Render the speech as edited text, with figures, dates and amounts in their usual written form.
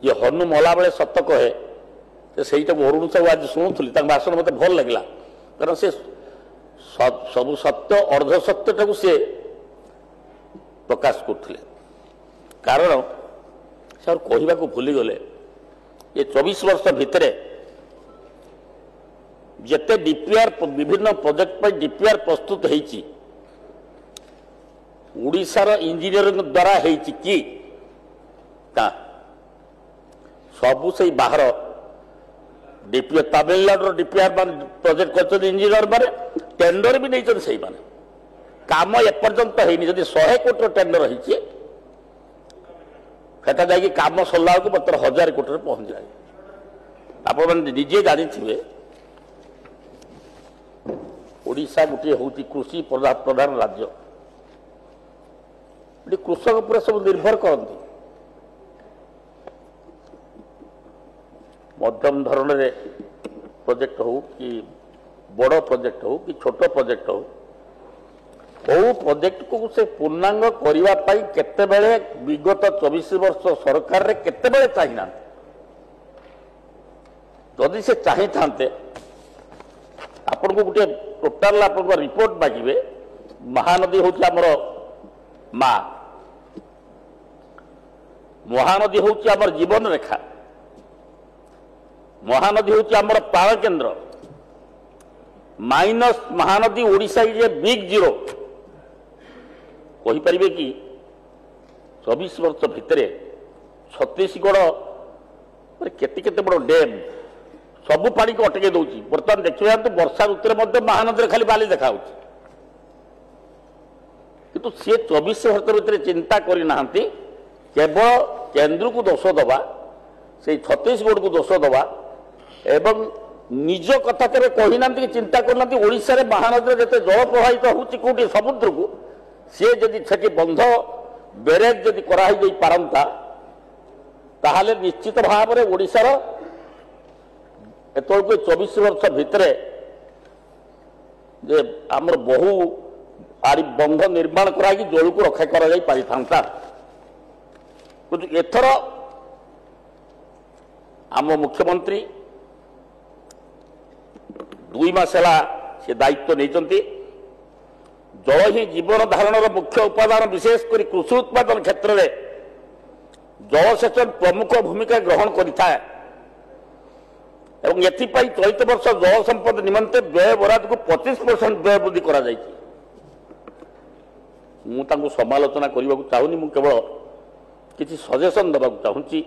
जे हनु मला बेले सत कहे से अरुण साहू आज शुणुली भाषण मत भल लगे कारण से सब सत्य अर्ध सत्यटा सी प्रकाश करते कारण से कहवा को भूली गले ये 24 वर्ष भितर जिते डीपीआर विभिन्न प्रोजेक्ट पर डीपीआर प्रस्तुत होती उड़ीसार इंजीनियरिंग द्वारा होती कि सबू से बाहर डीपीआर तमिलनाडु डीपीआर प्रोजेक्ट कर इंजीनियर माने टेंडर भी नहीं से माने काम एपर्यंत होनी जब 100 कोटी टेंडर होती जाकि काम सरला को मात्र 1000 कोटी पहुंच जाए आप निजे जानी ओडिशा गोटे हूँ कृषि प्रधान राज्य कृषक पर सब निर्भर करती मध्यम धरण प्रोजेक्ट हो कि बड़ प्रोजेक्ट हो कि छोट प्रोजेक्ट हो प्रोजेक्ट को से पूर्णांग करने केतेबेले विगत 24 वर्ष सरकार रे केतेबेले चाहिना जदि से चाही थांते आपन को गोटे टोटाल आपन रिपोर्ट मागिबे महानदी होची हमर माँ महानदी होची हमर जीवन रेखा महानदी होची हमर प्राण केंद्र माइनस महानदी ओडिशा जे बिग जीरो कहि परिबे कि 24 वर्ष भितर छत्तीसगढ़ केते केते बड़ डैम सबू पानी को अटके दौची बर्तमान देखिए वर्षा ऋतु महानदी खाली बाली देखा किंतु सी 24 वर्ष भितर चिंता करना केवल केंद्र को दोष दबा से छत्तीसगढ़ को दोष दबा एवं निज कथा केवे कहीना कि चिंता करना ओडिशा रे महानदी जिते जल प्रवाहित होती कौटी समुद्र को सी जदि से बंध बेरेज जदि कराई पारंता ताहले निश्चित भाव में ओडिशार एतक 24 वर्ष भितर जे आमर बहु आरी बंध निर्माण कराई जल को रक्षा करा पारि था एथर आम मुख्यमंत्री 2 मास से दायित्व नहीं जल ही जीवन धारण मुख्य उपादान विशेषकर कृषि उत्पादन क्षेत्र में जलसेचन प्रमुख भूमिका ग्रहण करिथा एवं एथिपाई चलित वर्ष जल संपद निमंते व्यय बराद को 25% व्यय वृद्धि करा जायछि मु तांको समालोचना करने को चाहूनी मु केवल किसी सजेशन देवा चाहूँगी